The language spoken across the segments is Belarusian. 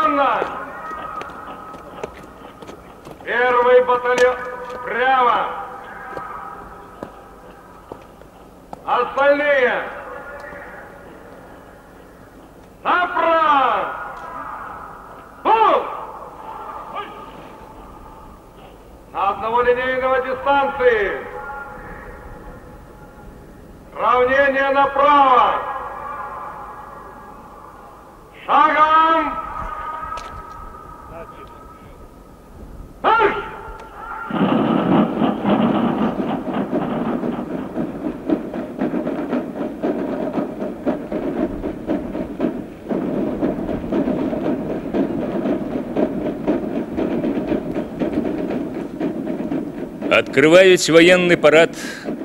Колонна! Первый батальон прямо! Остальные! Направо! На одного линейного дистанции! Равнение направо! Шагом! Марш! Открываюць военный парад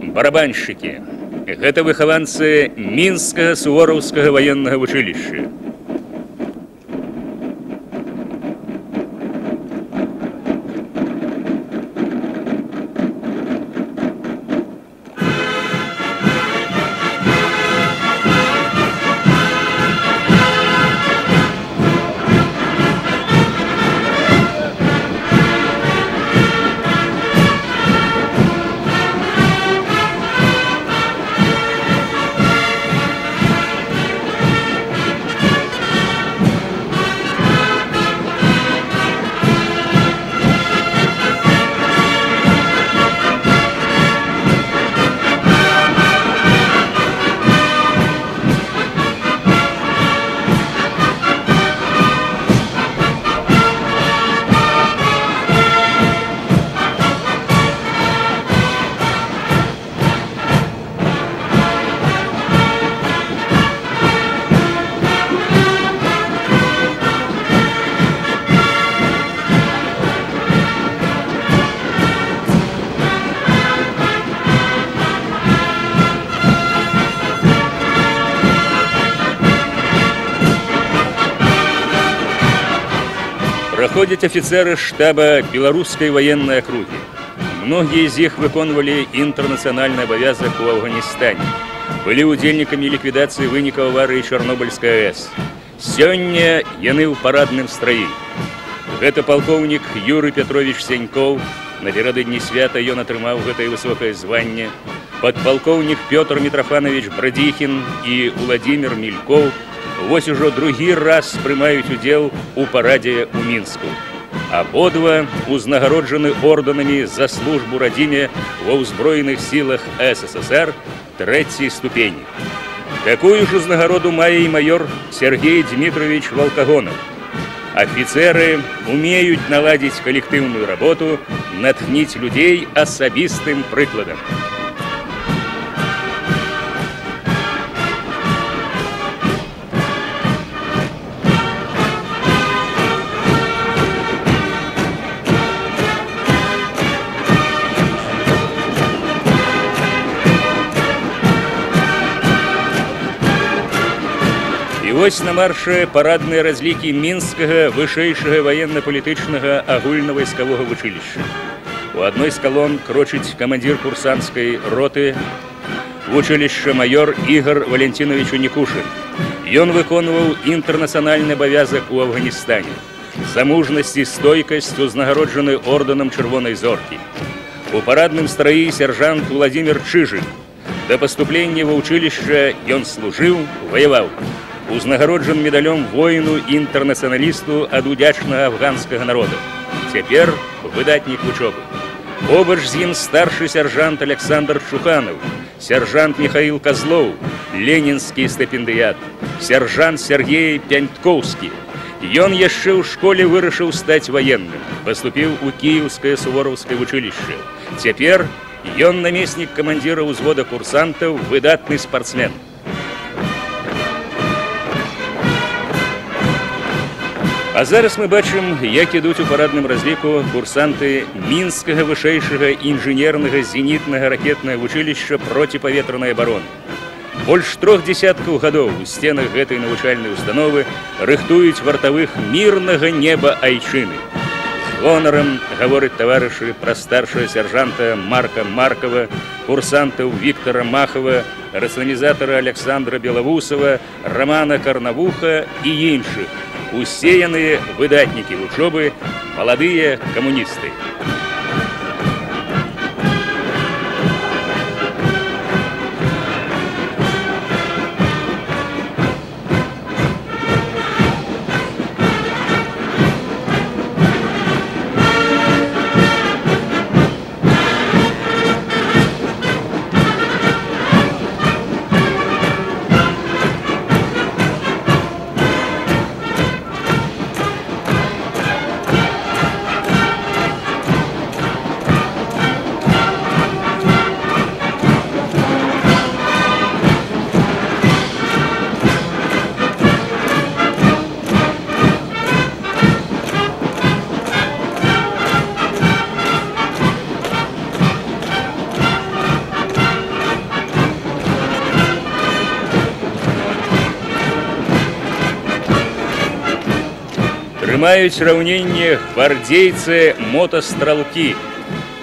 барабанщики. Гэта выхаванцы Мінскага сувораўскага военнага вучылішча. Проходят офицеры штаба белорусской военной округи. Многие из них выконывали интернациональный обовязок у Афганистане. Были удельниками ликвидации вынікаў аварии Чернобыльской АЭС. Сёння яны ў парадным страі. Гэта полковник Юрий Петрович Сеньков. Наперададні свята ён атрымаў гэтае высокае званне. Подполковник Петр Митрофанович Брадихин и Владимир Мельков вось ужо другі раз прымаюць удзел у парадзе ў Мінску. Абодва узнагароджаны ордэнамі за службу радзіме ва ўзброеных сілах СССР трэцяй ступені. Такую ж узнагароду мае і майор Сергей Дмитрович Волкогонов. Офицеры умеют наладить коллективную работу, натхнить людей особистым прикладом. Вось на марше парадные разлики Мінскага вышэйшага военно-палітычнага агульнавайсковага вучылішча. У одной з колонн крочыць камандзір курсантской роты вучылішча майор Игорь Валентинович Уникушин. Ён выконваў інтэрнацыянальны абавязак у Афганістане. За мужнасць і стойкасць узнагароджаны ордэнам Чырвонай зоркі. У парадным страі сержант Владимир Чижик. До поступлення ва ўчылішча ён служыў, ваяваў. Узнагароджен медалём воину-інтэрнацыяналісту ад удзячнага афганскага народа. Цяпер выдатнік вучобы. Побач з ім старшы сержант Александр Чуханов, сержант Михаил Козлов, ленінскі стыпендыят, сержант Сергей Пянткоўскі. Ён яшчэ ў школе вырашыў стаць ваенным, паступіў у Кіеўскае сувораўскае вучылішча. Цяпер ён намеснік камандзіра ўзвода курсантаў, выдатны спартсмен. А зараз мы бачым, як ідуць у парадным разліку курсанты Мінскага вышэйшага інжынернага зенітнага ракетнага вучылішча проціпаветранай абароны. Больш 3 десяткаў гадоў у стенах гэтай навучальнай установы рыхтуюць вартавых мірнага неба айчыны. З гонарам гавораць таварышы пра старшага сержанта Марка Маркова, курсантаў Віктора Махова, рацыяналізатара Александра Белавусова, Романа Карнавуха і іншых. усеянные выдатники учебы, молодые коммунисты. Трымаюць раўненне гвардейцы мотастралкі.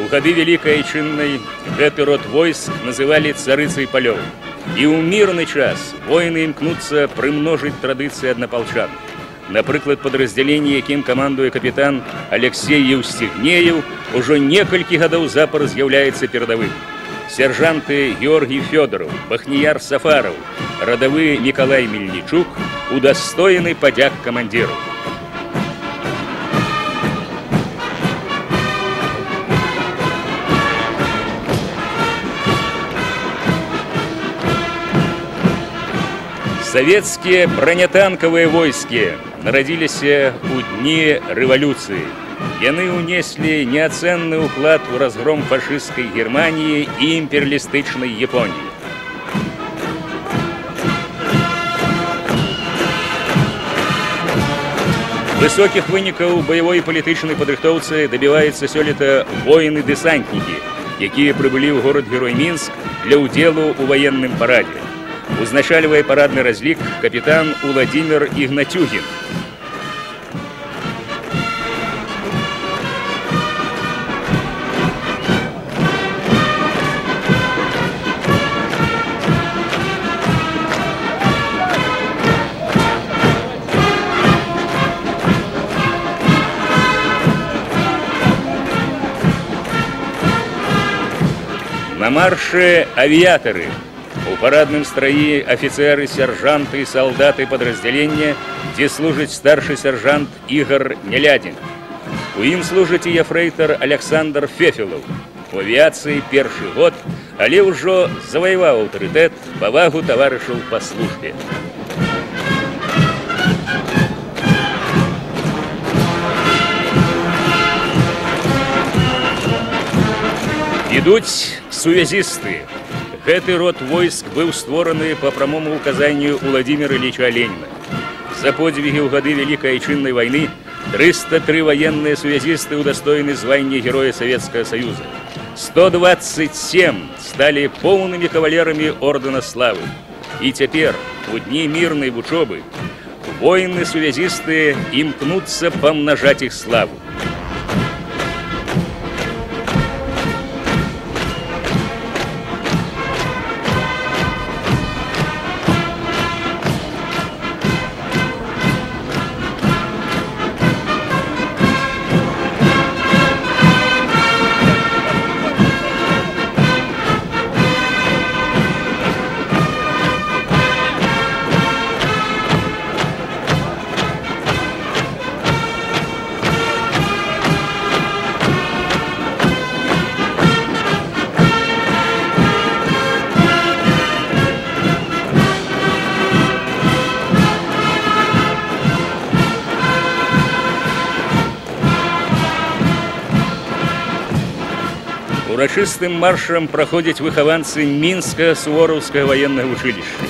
У гады Вялікай Айчыннай гэты род войск называлі царыцай палёў. І ў мірны час воіны імкнуцца прымножыць традыцыі аднапалчан. Напрыклад, падраздзяленне, якім камандуе капітан Алексей Еўсцігнеев, ужо некалькі гадоў запар з'яўляецца перадавым. Сержанты Георгий Фёдоров, Бахніяр Сафаров, радавы Мікалай Мельнічук удостоены падзяк камандзіраў. Советские бронетанковые войски нарадзіліся ў дні рэвалюцыі. Яны ўнеслі неацэнны ўклад у разгром фашысцкай Германіі і імперыялістычнай Японіі. Высокіх вынікаў баявой і палітычнай падрыхтоўцы дабіваюцца сёлета воіны-дэсантнікі, якія прыбылі ў горад-герой Мінск для ўдзелу ў ваенным парадзе. Узначальвае парадны разлік капітан Уладзімір Ігнатюгін. На марше авіатары. У парадным страі офіцеры, сержанты і салдаты падраздзялення, дзе служыць старшы сержант Ігор Нялядзін. У ім служыць і ефрэйтар Александр Фефелаў. У авіяцыі першы год, але ўжо заваяваў аўтарытэт, павагу таварышаў па службе. Ідуць сувязісты. Гэты род войск быў створаны па прамому указанню Уладзіміра Ілліча Леніна. За подзвігі ў гады Вялікай Айчыннай вайны 303 военные сувязисты удостоены звания Героя Советского Союза. 127 стали полными кавалерами Ордена Славы. И теперь, у дни мирной учебы, воины-сувязисты имкнутся помножать их славу. Урачыстым маршам праходзяць выхаванцы Мінскага сувораўскага военнага вучылішча.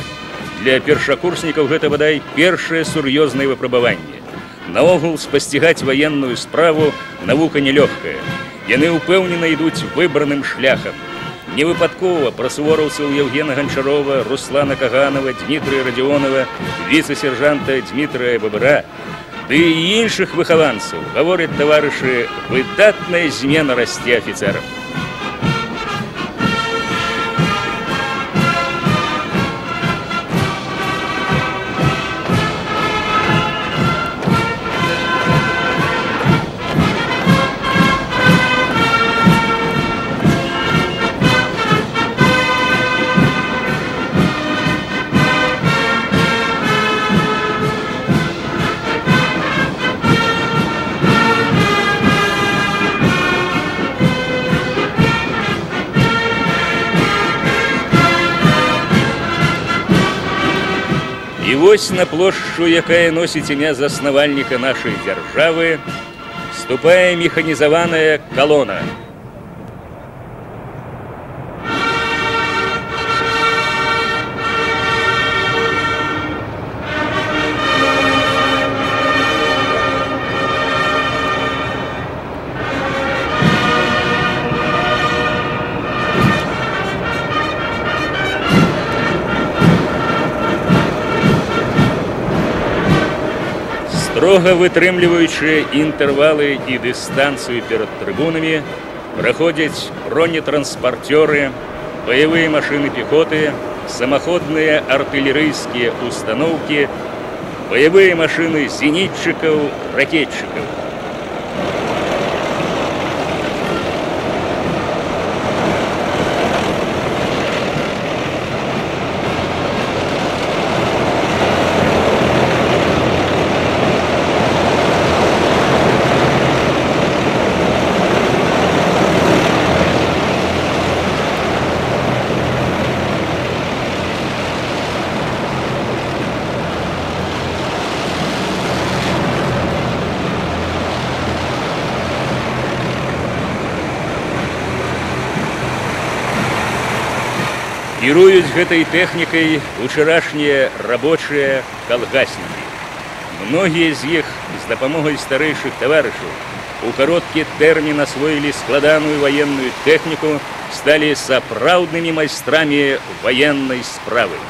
Для першакурснікаў гэта, бадай, першае сур'ёзнае выпрабаванне. Наогул спасцігаць военную справу навука нелёгкая. Яны ўпэўнена ідуць выбраным шляхам. Невыпадкова пра сувораўцаў Евгена Гончарова, Руслана Каганова, Дмітрия Радзіонова, віцэ-сержанта Дмітрия Бабыра, ды і іншых выхаванцаў, гавораць таварышы, выдатная змена расце афіцэрам. вось на плошчу, якая носіць імя заснавальніка нашай дзяржавы, ступае механізаваная калона. Строга вытрымліваючы інтэрвалы і дыстанцыю перад трыбунамі, праходзяць бронетранспарцёры, баявыя машыны пехоты, самаходныя артылерыйскія установкі, баявыя машыны зенітчыкаў, ракетчыкаў. Кіруюць гэтай тэхнікай учарашнія рабочыя калгаснікі. Многія з іх з дапамогай старэйшых таварышаў у кароткі тэрмін асвоілі складаную ваенную тэхніку, сталі сапраўднымі майстрамі ваеннай справы.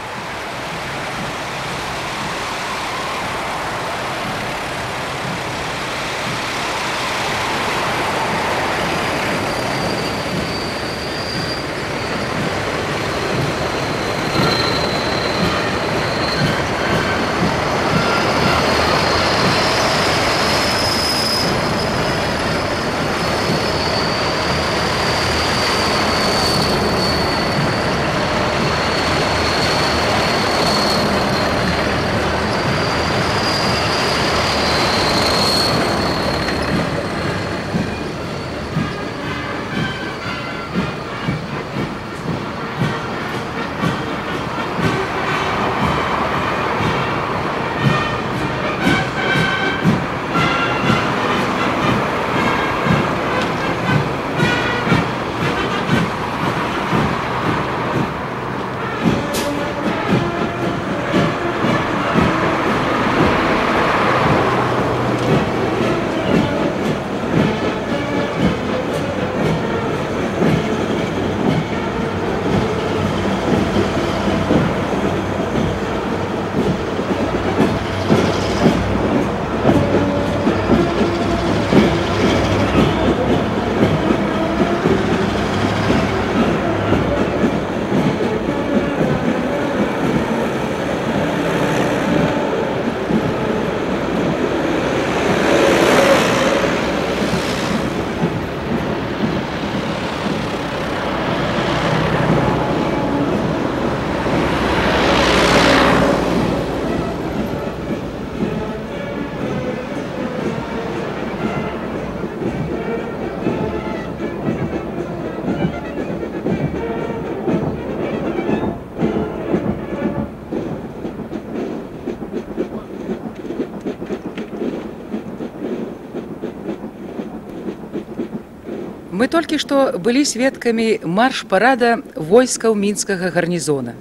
Мы толькі што былі сведкамі марш-парада войскаў мінскага гарнізона.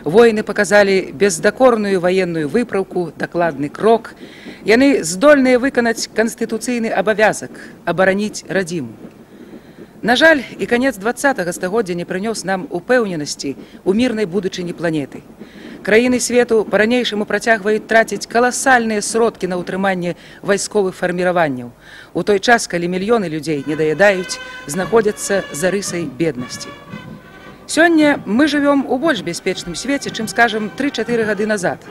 Воіны паказалі бездакорную ваенную выпраўку, дакладны крок. Яны здольныя выканаць канстытуцыйны абавязак абараніць радзіму. На жаль, і канец 20-го стагоддзя не прынёс нам упэўненасці ў мірнай будучыні планеты. Краіны свету па-ранейшаму працягваюць траціць каласальныя сродкі на ўтрыманне вайсковых фарміраванняў, у той час, калі мільёны людзей недаяедаюць, знаходзяцца за рысай беднасці. Сёння мы жывём у больш бяспечным свеце, чым, скажам, 3-4 гады назад.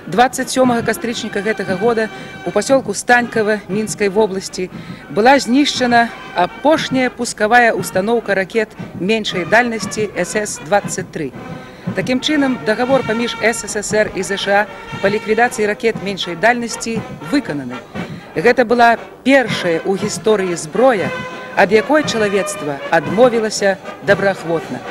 27 кастрычніка гэтага года у пасёлку Станькава Мінскай вобласці была знішчана апошняя пускавая устаноўка ракет меншай дальнасці СС-23. Такім чынам, дагавор паміж СССР і ЗША па ліквідацыі ракет меншай дальнасці выкананы. Гэта была першая ў гісторыі зброя, ад якой чалавецтва адмовілася добраахвотна.